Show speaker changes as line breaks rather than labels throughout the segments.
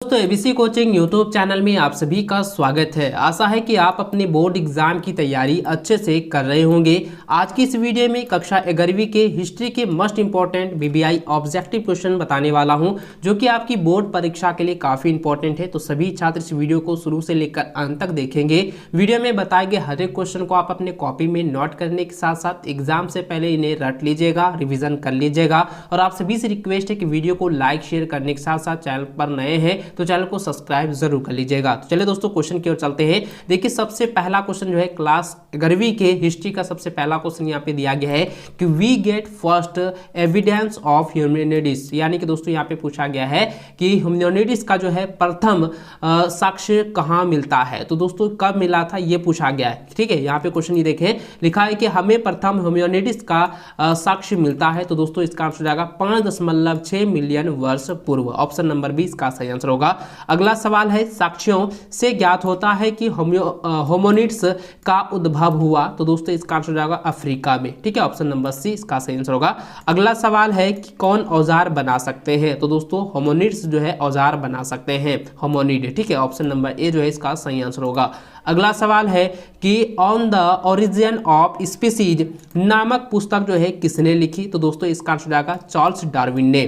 दोस्तों ABC coaching YouTube channel में आप सभी का स्वागत है। आशा है कि आप अपने बोर्ड एग्जाम की तैयारी अच्छे से कर रहे होंगे। आज की इस वीडियो में कक्षा 11वीं के हिस्ट्री के most important BBI objective question बताने वाला हूं, जो कि आपकी बोर्ड परीक्षा के लिए काफ़ी इंपॉर्टेंट है। तो सभी छात्र इस वीडियो को शुरू से लेकर अंत तक देखेंगे। वीडियो में बताए गए हर एक क्वेश्चन को आप अपने कॉपी में नोट करने के साथ साथ एग्जाम से पहले इन्हें रट लीजिएगा, रिविजन कर लीजिएगा। और आप सभी से रिक्वेस्ट है कि वीडियो को लाइक शेयर करने के साथ साथ चैनल पर नए हैं तो चैनल को सब्सक्राइब जरूर कर लीजिएगा। तो चलिए दोस्तों क्वेश्चन की ओर चलते हैं। देखिए सबसे पहला क्वेश्चन जो है क्लास 11वीं के हिस्ट्री का सबसे पहला क्वेश्चन यहाँ पे दिया गया है कि we get first evidence of humanities, यानी कि दोस्तों यहाँ पे पूछा गया है कि ह्यूमैनिटीज का जो है प्रथम साक्ष्य कहाँ मिलता है। तो दोस्तों कब मिला था ये पूछा गया है। ठीक है, यहाँ पे क्वेश्चन ये देखें, लिखा है कि हमें प्रथम ह्यूमैनिटीज का साक्ष्य मिलता है। तो दोस्तों इसका आंसर जाएगा 5.6 मिलियन वर्ष पूर्व। ऑप्शन नंबर 20 का सही आंसर होगा। अगला सवाल है, साक्ष्यों से ज्ञात होता है कि होमोनिड्स का उद्भव हुआ। तो दोस्तों इसका आंसर जाएगा अफ्रीका में। ठीक है, ऑप्शन नंबर सी इसका सही आंसर होगा। अगला सवाल है कि कौन औजार बना सकते हैं। तो दोस्तों होमोनिड्स जो है औजार बना सकते हैं, होमोनिड। ठीक है, ऑप्शन नंबर ए जो है इसका सही आंसर होगा। अगला सवाल है कि on the origin of species नामक पुस्तक जो है किसने लिखी। तो दोस्तों इसका आंसर जाएगा चार्ल्स डार्विन ने।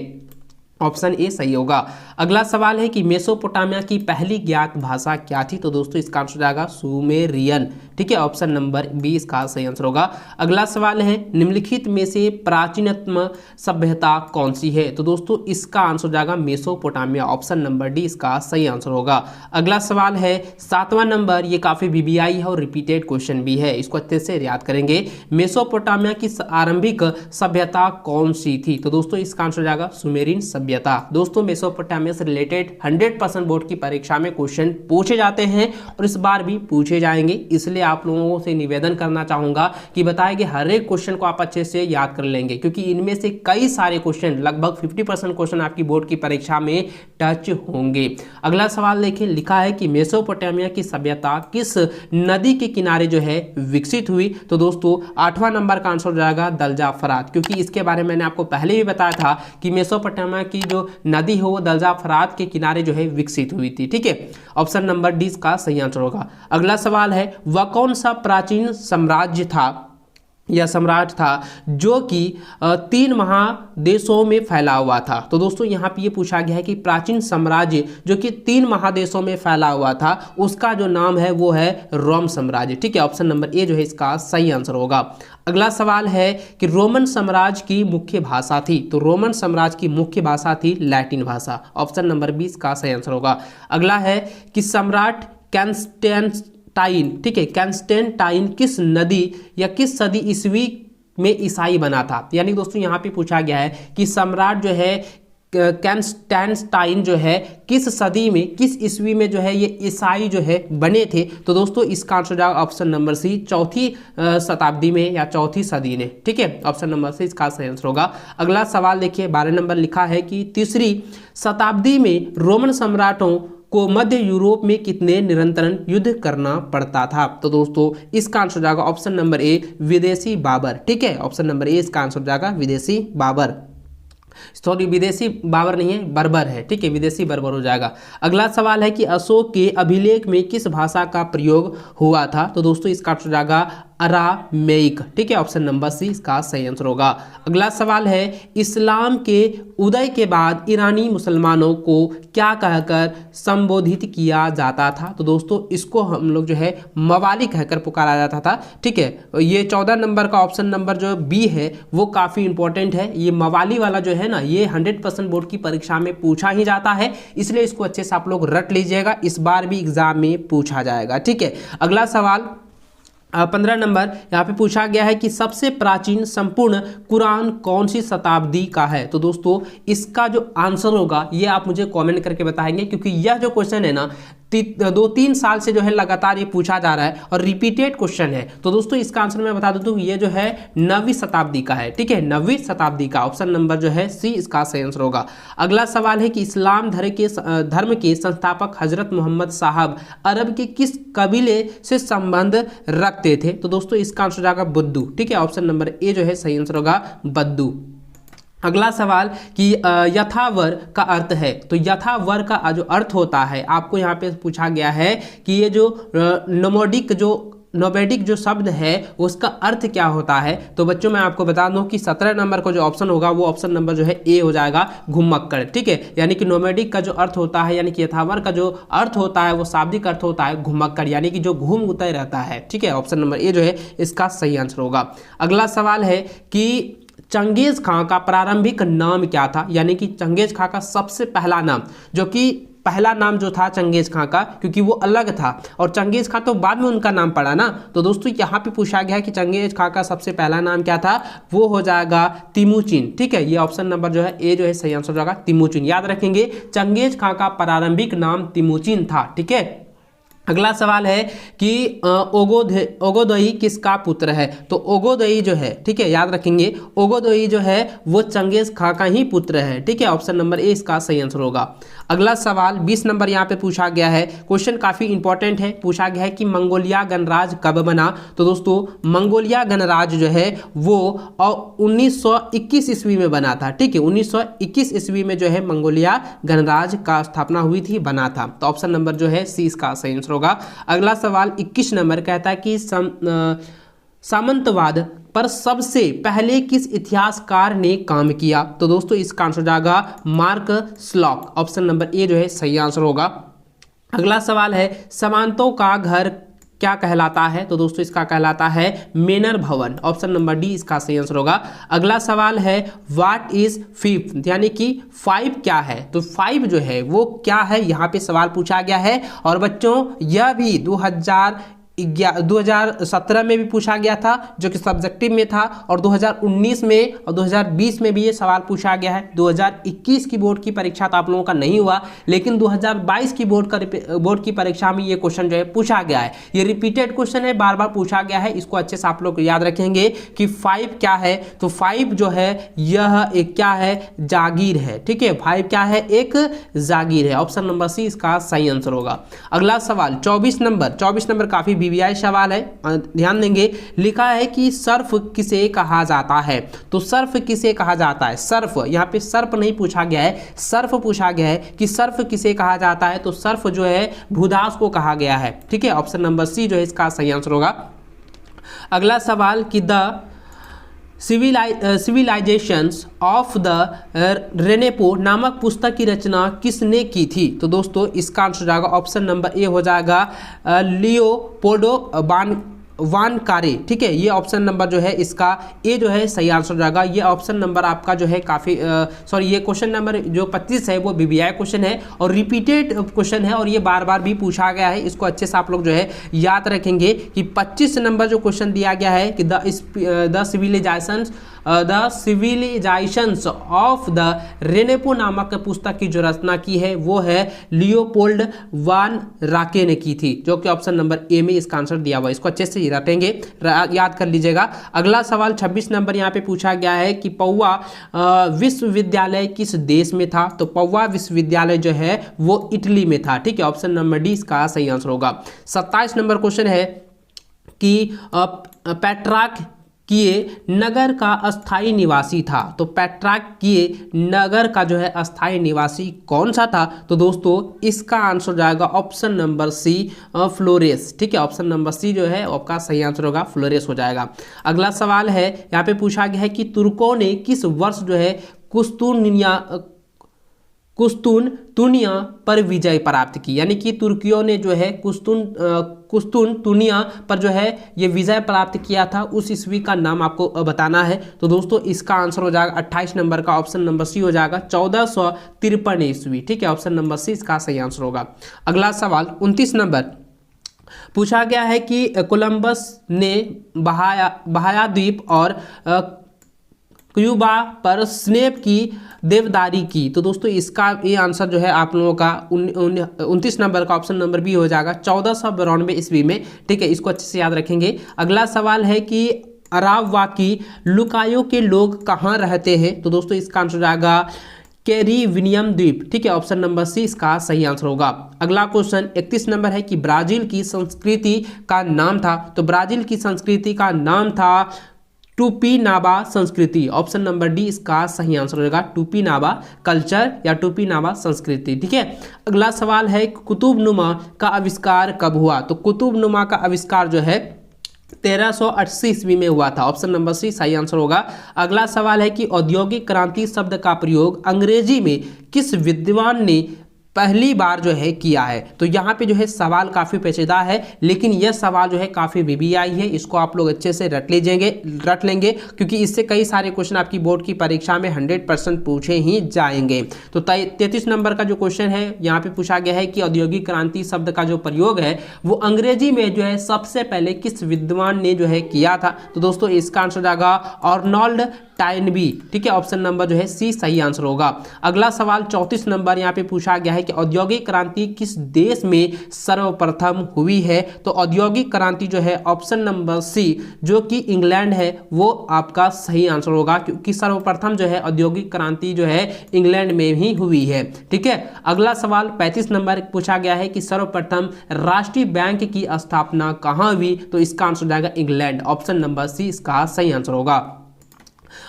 ऑप्शन ए सही होगा। अगला सवाल है कि मेसोपोटामिया की पहली ज्ञात भाषा क्या थी। तो दोस्तों इसका आंसर जाएगा सुमेरियन। ठीक है, ऑप्शन नंबर बी इसका सही आंसर होगा। अगला सवाल है निम्नलिखित में से प्राचीनतम सभ्यता कौन सी है। तो दोस्तों इसका आंसर जाएगा मेसोपोटामिया। ऑप्शन नंबर डी इसका सही आंसर होगा। अगला सवाल है 7वां नंबर, ये काफी बीबीआई है और रिपीटेड क्वेश्चन भी है, इसको अच्छे से याद करेंगे। मेसोपोटामिया की आरंभिक सभ्यता कौन सी थी। तो दोस्तों इसका आंसर जाएगा सुमेरियन सभ्यता। दोस्तों मेसोपोटामिया से रिलेटेड 100% बोर्ड की परीक्षा में क्वेश्चन पूछे जाते हैं और इस बार भी पूछे जाएंगे, इसलिए आप लोगों से निवेदन करना चाहूंगा कि बताए गए हर एक क्वेश्चन को आप अच्छे से याद कर लेंगे, क्योंकि इनमें से कई सारे क्वेश्चन, लगभग 50% क्वेश्चन आपकी बोर्ड की परीक्षा में टच होंगे। अगला सवाल देखिए, लिखा है कि मेसोपोटामिया की सभ्यता किस नदी के किनारे जो है विकसित हुई। तो दोस्तों 8वां नंबर का आंसर जाएगा दलजा फरात, क्योंकि इसके बारे में मैंने आपको पहले भी बताया था कि मेसोपोटामिया की जो नदी है वो दलजा फरात के किनारे जो है विकसित हुई थी। ठीक है, ऑप्शन नंबर डी का सही आंसर होगा। अगला सवाल है वह कौन सा प्राचीन साम्राज्य था या सम्राट था जो कि 3 महादेशों में फैला हुआ था। तो दोस्तों यहाँ पे ये पूछा गया है कि प्राचीन साम्राज्य जो कि 3 महादेशों में फैला हुआ था उसका जो नाम है वो है रोम साम्राज्य। ठीक है, ऑप्शन नंबर ए जो है इसका सही आंसर होगा। अगला सवाल है कि रोमन साम्राज्य की मुख्य भाषा थी। तो रोमन साम्राज्य की मुख्य भाषा थी लैटिन भाषा। ऑप्शन नंबर 20 का सही आंसर होगा। अगला है कि सम्राट कैंस्टेंटाइन, ठीक है, कैंस्टेंटाइन किस नदी या किस सदी ईस्वी में ईसाई बना था। यानी दोस्तों यहाँ पे पूछा गया है कि सम्राट जो है कैंस्टेंटाइन जो है किस सदी में, किस ईस्वी में जो है ये ईसाई जो है बने थे। तो दोस्तों इसका आंसर जाएगा ऑप्शन नंबर सी, 4वीं शताब्दी में या 4वीं सदी में। ठीक है, ऑप्शन नंबर सी इसका सही आंसर होगा। अगला सवाल देखिए 12 नंबर, लिखा है कि 3री शताब्दी में रोमन सम्राटों को मध्य यूरोप में कितने निरंतर युद्ध करना पड़ता था। तो दोस्तों इसका आंसर जाएगा ऑप्शन नंबर ए, विदेशी बाबर। ठीक है, ऑप्शन नंबर ए इसका आंसर जाएगा विदेशी बाबर। सॉरी, विदेशी बाबर नहीं है, बर्बर है। ठीक है, विदेशी बर्बर हो जाएगा। अगला सवाल है कि अशोक के अभिलेख में किस भाषा का प्रयोग हुआ था। तो दोस्तों इसका आंसर जाएगा अरामेइक। ठीक है, ऑप्शन नंबर सी इसका सही आंसर होगा। अगला सवाल है इस्लाम के उदय के बाद ईरानी मुसलमानों को क्या कहकर संबोधित किया जाता था। तो दोस्तों इसको हम लोग जो है मवाली कहकर पुकारा जाता था। ठीक है, ये 14 नंबर का ऑप्शन नंबर जो बी है वो काफ़ी इंपॉर्टेंट है। ये मवाली वाला जो है ना, ये 100% बोर्ड की परीक्षा में पूछा ही जाता है, इसलिए इसको अच्छे से आप लोग रट लीजिएगा, इस बार भी एग्जाम में पूछा जाएगा। ठीक है, अगला सवाल 15 नंबर, यहाँ पे पूछा गया है कि सबसे प्राचीन संपूर्ण कुरान कौन सी शताब्दी का है। तो दोस्तों इसका जो आंसर होगा ये आप मुझे कमेंट करके बताएंगे, क्योंकि यह जो क्वेश्चन है ना 2-3 साल से जो है लगातार ये पूछा जा रहा है और रिपीटेड क्वेश्चन है। तो दोस्तों इसका आंसर मैं बता दूं ये जो है 9वीं शताब्दी का है। ठीक है, 9वीं शताब्दी का। ऑप्शन नंबर जो है सी इसका सही आंसर होगा। अगला सवाल है कि इस्लाम धर्म के संस्थापक हजरत मोहम्मद साहब अरब के किस कबीले से संबंध रखते थे। तो दोस्तों इसका आंसर जाएगा बुद्दू। ठीक है, ऑप्शन नंबर ए जो है सही आंसर होगा बद्दू। अगला सवाल कि यथावर का अर्थ है, तो यथावर का जो अर्थ होता है आपको यहाँ पे पूछा गया है कि ये जो नोमैडिक जो शब्द है उसका अर्थ क्या होता है। तो बच्चों मैं आपको बता दूं कि 17 नंबर का जो ऑप्शन होगा वो ऑप्शन नंबर जो है ए हो जाएगा, घुमक्कड़। ठीक है, यानी कि नोमैडिक का जो अर्थ होता है यानी कि यथावर का जो अर्थ होता है वो शाब्दिक अर्थ होता है घुमक्कड़, यानी कि जो घूमते रहता है। ठीक है, ऑप्शन नंबर ए जो है इसका सही आंसर होगा। अगला सवाल है कि चंगेज खां का प्रारंभिक नाम क्या था, यानी कि चंगेज खां का सबसे पहला नाम, जो कि पहला नाम जो था चंगेज खां का, क्योंकि वो अलग था और चंगेज खां तो बाद में उनका नाम पड़ा ना। तो दोस्तों यहाँ पे पूछा गया है कि चंगेज खां का सबसे पहला नाम क्या था, वो हो जाएगा तिमुचिन। ठीक है, ये ऑप्शन नंबर जो है ए जो है सही आंसर हो जाएगा, तिमुचिन। याद रखेंगे चंगेज खां का प्रारंभिक नाम तिमुचिन था। ठीक है, अगला सवाल है कि ओगोदोई किसका पुत्र है। तो ओगोदोई जो है, ठीक है, याद रखेंगे ओगोदोई जो है वो चंगेज खां का ही पुत्र है। ठीक है, ऑप्शन नंबर ए इसका सही आंसर होगा। अगला सवाल 20 नंबर यहाँ पे पूछा गया है, क्वेश्चन काफी इंपॉर्टेंट है। पूछा गया है कि मंगोलिया गणराज्य कब बना। तो दोस्तों मंगोलिया गणराज्य जो है वो 1921 ईस्वी में बना था। ठीक है, 1921 ईस्वी में जो है मंगोलिया गणराज्य का स्थापना हुई थी, बना था। तो ऑप्शन नंबर जो है सी इसका सही आंसर होगा। अगला सवाल 21 नंबर कहता है कि सामंतवाद पर सबसे पहले किस इतिहासकार ने काम किया। तो दोस्तों इसका आंसर हो जाएगा mark slog, option number A जो है सही आंसर होगा। अगला सवाल है सामंतों का घर क्या कहलाता है। तो दोस्तों इसका कहलाता है मेनर भवन, ऑप्शन नंबर डी इसका सही आंसर होगा। अगला सवाल है व्हाट इज फिफ्थ, यानी कि 5 क्या है। तो 5 जो है वो क्या है, यहाँ पे सवाल पूछा गया है। और बच्चों यह भी 2017 में भी पूछा गया था जो कि सब्जेक्टिव में था, और 2019 में और 2020 में भी ये सवाल पूछा गया है। 2021 की बोर्ड की परीक्षा तो आप लोगों का नहीं हुआ, लेकिन 2022 की बोर्ड की परीक्षा में ये क्वेश्चन जो है पूछा गया है। ये रिपीटेड क्वेश्चन है, बार बार पूछा गया है। इसको अच्छे से आप लोग याद रखेंगे कि 5 क्या है। तो 5 जो है यह एक क्या है, जागीर है। ठीक है, 5 क्या है, एक जागीर है, ऑप्शन नंबर सी इसका सही आंसर होगा। अगला सवाल 24 नंबर काफी वीवीआई सवाल है, ध्यान देंगे। लिखा है कि सर्फ किसे कहा जाता है। तो सर्फ किसे कहा जाता है, सर्फ, यहाँ पे सर्फ नहीं पूछा गया है, सर्फ पूछा गया है कि सर्फ किसे कहा जाता है। तो सर्फ जो है भूदास को कहा गया है। ठीक है, ऑप्शन नंबर सी जो है इसका सही आंसर होगा। अगला सवाल कि द सिविलाइजेशंस ऑफ द रेनेपो नामक पुस्तक की रचना किसने की थी। तो दोस्तों इसका आंसर जाएगा ऑप्शन नंबर ए हो जाएगा लियोपोल्डो वानकारे। ठीक है, ये ऑप्शन नंबर जो है इसका ए जो है सही आंसर हो जाएगा। ये ऑप्शन नंबर आपका जो है काफ़ी ये क्वेश्चन नंबर जो 25 है वो बीबीआई क्वेश्चन है और रिपीटेड क्वेश्चन है, और ये बार बार भी पूछा गया है। इसको अच्छे से आप लोग जो है याद रखेंगे कि 25 नंबर जो क्वेश्चन दिया गया है कि द सिविलाइजेशंस ऑफ द रेनेपो नामक पुस्तक की जो रचना की है वो है लियोपोल्ड वान राके ने की थी, जो कि ऑप्शन नंबर ए में इसका आंसर दिया हुआ। इसको अच्छे से रखेंगे, याद कर लीजिएगा। अगला सवाल 26 नंबर यहाँ पे पूछा गया है कि पौवा विश्वविद्यालय किस देश में था। तो पौवा विश्वविद्यालय जो है वो इटली में था। ठीक है, ऑप्शन नंबर डी इसका सही आंसर होगा। 27 नंबर क्वेश्चन है कि पेट्राक किए नगर का अस्थाई निवासी था। तो पेट्राक किए नगर का जो है अस्थाई निवासी कौन सा था। तो दोस्तों इसका आंसर जाएगा ऑप्शन नंबर सी फ्लोरेस। ठीक है, ऑप्शन नंबर सी जो है आपका सही आंसर होगा, फ्लोरेस हो जाएगा। अगला सवाल है यहाँ पे पूछा गया है कि तुर्कों ने किस वर्ष जो है कुस्तुनतुनिया पर विजय प्राप्त की। यानी कि तुर्कियों ने जो है कुस्तुनतुनिया पर जो है ये विजय प्राप्त किया था, उस ईस्वी का नाम आपको बताना है। तो दोस्तों इसका आंसर हो जाएगा 28 नंबर का ऑप्शन नंबर सी हो जाएगा 1453 ईस्वी। ठीक है, ऑप्शन नंबर सी इसका सही आंसर होगा। अगला सवाल 29 नंबर पूछा गया है कि कोलंबस ने बहाया द्वीप और क्यूबा पर स्नेप की देवदारी की। तो दोस्तों इसका ये आंसर जो है आप लोगों का 29 नंबर का ऑप्शन नंबर बी हो जाएगा 1492 ईस्वी में। ठीक है, इसको अच्छे से याद रखेंगे। अगला सवाल है कि अरावाकी लुकायो के लोग कहाँ रहते हैं। तो दोस्तों इसका आंसर जाएगा कैरिबियन द्वीप। ठीक है, ऑप्शन नंबर सी इसका सही आंसर होगा। अगला क्वेश्चन 31 नंबर है कि ब्राजील की संस्कृति का नाम था। तो ब्राजील की संस्कृति का नाम था टूपीनाबा संस्कृति, ऑप्शन नंबर डी इसका सही आंसर हो जाएगा, टूपीनाबा कल्चर या टूपीनाबा संस्कृति। ठीक है, अगला सवाल है कुतुबनुमा का आविष्कार कब हुआ? तो कुतुबनुमा का आविष्कार जो है 1380 ईस्वी में हुआ था, ऑप्शन नंबर सी सही आंसर होगा। अगला सवाल है कि औद्योगिक क्रांति शब्द का प्रयोग अंग्रेजी में किस विद्वान ने पहली बार जो है किया है? तो यहाँ पे जो है सवाल काफ़ी पेचीदा है, लेकिन यह सवाल जो है काफ़ी वीवीआई है, इसको आप लोग अच्छे से रट लेंगे क्योंकि इससे कई सारे क्वेश्चन आपकी बोर्ड की परीक्षा में 100% पूछे ही जाएंगे। तो 33 नंबर का जो क्वेश्चन है यहाँ पे पूछा गया है कि औद्योगिक क्रांति शब्द का जो प्रयोग है वो अंग्रेजी में जो है सबसे पहले किस विद्वान ने जो है किया था? तो दोस्तों इसका आंसर जाएगा आर्नोल्ड टाइनबी। ठीक है, ऑप्शन नंबर जो है सी सही आंसर होगा। अगला सवाल 34 नंबर यहाँ पे पूछा गया है कि औद्योगिक क्रांति किस देश में सर्वप्रथम हुई है? तो औद्योगिक क्रांति जो है ऑप्शन नंबर सी जो कि इंग्लैंड है वो आपका सही आंसर होगा, क्योंकि सर्वप्रथम जो है औद्योगिक क्रांति जो है इंग्लैंड में ही हुई है। ठीक है, अगला सवाल 35 नंबर पूछा गया है कि सर्वप्रथम राष्ट्रीय बैंक की स्थापना कहाँ हुई? तो इसका आंसर जाएगा इंग्लैंड, ऑप्शन नंबर सी इसका सही आंसर होगा।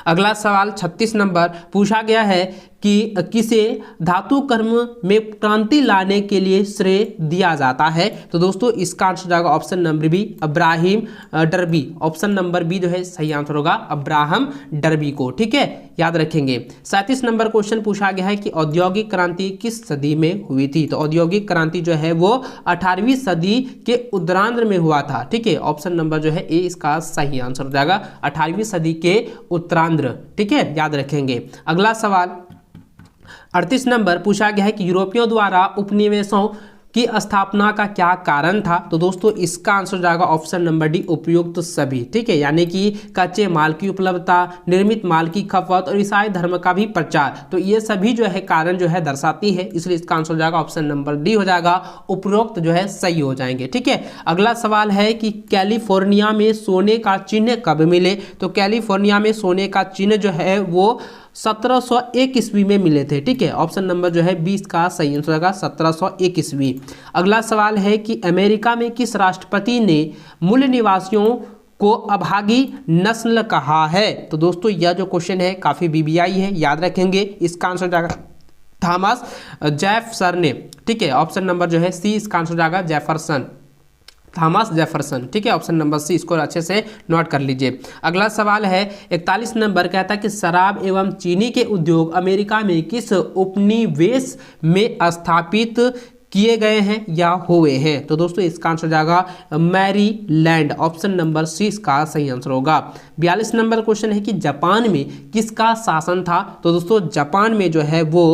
अगला सवाल 36 नंबर पूछा गया है कि किसे धातु कर्म में क्रांति लाने के लिए श्रेय दिया जाता है? तो दोस्तों इसका आंसर जाएगा option number B Abraham Darby, option number B जो है सही आंसर होगा अब्राहम डर्बी को। ठीक है, याद रखेंगे। 37 नंबर क्वेश्चन पूछा गया है कि औद्योगिक क्रांति किस सदी में हुई थी? तो औद्योगिक क्रांति जो है वो 18वीं सदी के उत्तरार्ध में हुआ था। ठीक है, ऑप्शन नंबर जो है ए इसका सही आंसर हो जाएगा, 18वीं सदी के उत्तरार्ध। ठीक है, याद रखेंगे। अगला सवाल 38 नंबर पूछा गया है कि यूरोपियों द्वारा उपनिवेशों की स्थापना का क्या कारण था? तो दोस्तों इसका आंसर जाएगा ऑप्शन नंबर डी उपयुक्त सभी। ठीक है, यानी कि कच्चे माल की उपलब्धता, निर्मित माल की खपत और ईसाई धर्म का भी प्रचार, तो ये सभी जो है कारण जो है दर्शाती है, इसलिए इसका आंसर हो जाएगा ऑप्शन नंबर डी हो जाएगा, उपरोक्त जो है सही हो जाएंगे। ठीक है, अगला सवाल है कि कैलिफोर्निया में सोने का चिन्ह कब मिले? तो कैलिफोर्निया में सोने का चिन्ह जो है वो 1701 ईस्वी में मिले थे। ठीक है, ऑप्शन नंबर जो है 20 का सही आंसर होगा 1701 ईस्वी। अगला सवाल है कि अमेरिका में किस राष्ट्रपति ने मूल निवासियों को अभागी नस्ल कहा है? तो दोस्तों यह जो क्वेश्चन है काफी बीबीआई है, याद रखेंगे। इसका आंसर जाएगा थॉमस जेफरसन। ठीक है, ऑप्शन नंबर जो है सी इसका आंसर जाएगा जेफरसन, थॉमस जेफरसन। ठीक है, ऑप्शन नंबर सी इसको अच्छे से नोट कर लीजिए। अगला सवाल है 41 नंबर, कहता है कि शराब एवं चीनी के उद्योग अमेरिका में किस उपनिवेश में स्थापित किए गए हैं या हुए हैं? तो दोस्तों इसका आंसर जाएगा मैरीलैंड, ऑप्शन नंबर सी इसका सही आंसर होगा। 42 नंबर क्वेश्चन है कि जापान में किसका शासन था? तो दोस्तों जापान में जो है वो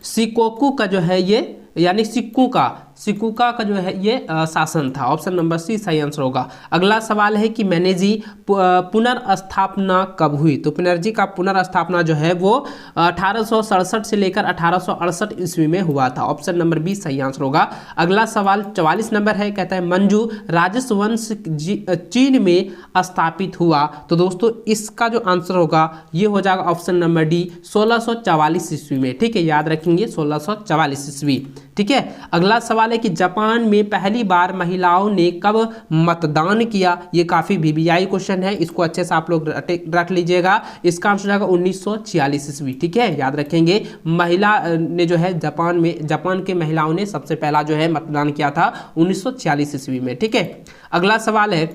शिकोकू का जो है ये, यानी सिकुका का जो है ये शासन था, ऑप्शन नंबर सी सही आंसर होगा। अगला सवाल है कि मेनेजी पुनर्स्थापना कब हुई? तो मेनेजी का पुनर्स्थापना जो है वो 1867 से लेकर 1868 ईस्वी में हुआ था, ऑप्शन नंबर बी सही आंसर होगा। अगला सवाल 44 नंबर है, कहता है मंजू राजस्व वंश चीन में स्थापित हुआ? तो दोस्तों इसका जो आंसर होगा ये हो जाएगा ऑप्शन नंबर डी 1644 ईस्वी में। ठीक है, याद रखेंगे 1644 ईस्वी। ठीक है, अगला सवाल है कि जापान में पहली बार महिलाओं ने कब मतदान किया? ये काफी बीबीआई क्वेश्चन है, इसको अच्छे से आप लोग रख लीजिएगा। इसका आंसर जाएगा 1946 ईस्वी। ठीक है, याद रखेंगे। महिला ने जो है जापान के महिलाओं ने सबसे पहला जो है मतदान किया था 1946 ईस्वी में। ठीक है, अगला सवाल है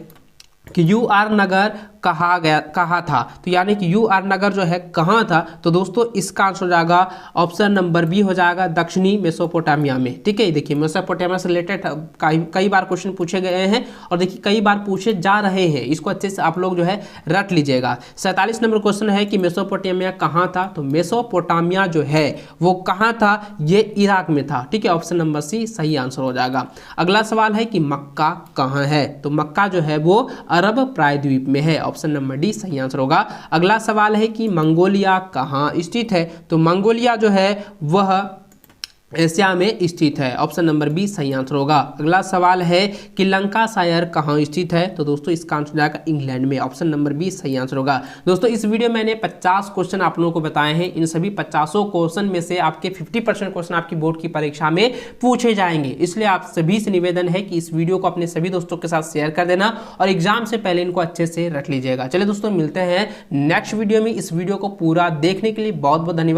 कि यूआर नगर कहा था? तो यानी कि यूआर नगर जो है कहाँ था? तो दोस्तों इसका आंसर हो जाएगा ऑप्शन नंबर बी हो जाएगा दक्षिणी मेसोपोटामिया में। ठीक है, देखिए मेसोपोटामिया से रिलेटेड कई बार क्वेश्चन पूछे गए हैं और देखिए कई बार पूछे जा रहे हैं, इसको अच्छे से आप लोग जो है रट लीजिएगा। 47 नंबर क्वेश्चन है कि मेसोपोटामिया कहाँ था? तो मेसोपोटामिया जो है वो कहाँ था? ये इराक में था। ठीक है, ऑप्शन नंबर सी सही आंसर हो जाएगा। अगला सवाल है कि मक्का कहाँ है? तो मक्का जो है वो अरब प्रायद्वीप में है, ऑप्शन नंबर डी सही आंसर होगा। अगला सवाल है कि मंगोलिया कहाँ स्थित है? तो मंगोलिया जो है वह एशिया में स्थित है। ऑप्शन नंबर बी सही आंसर होगा। अगला सवाल है कि लंकाशायर कहाँ स्थित है, तो दोस्तों इसका आंसर जाएगा इंग्लैंड में। ऑप्शन नंबर बी सही आंसर होगा। दोस्तों इस वीडियो में मैंने 50 क्वेश्चन आप लोगों को बताए हैं। इन सभी 50 क्वेश्चन में से आपके 50% क्वेश्चन आपकी बोर्ड की परीक्षा में पूछे जाएंगे, इसलिए आप सभी से निवेदन है कि इस वीडियो को अपने सभी दोस्तों के साथ शेयर कर देना और एग्जाम से पहले इनको अच्छे से रख लीजिएगा। चलिए दोस्तों मिलते हैं नेक्स्ट वीडियो में। इस वीडियो को पूरा देखने के लिए बहुत बहुत धन्यवाद।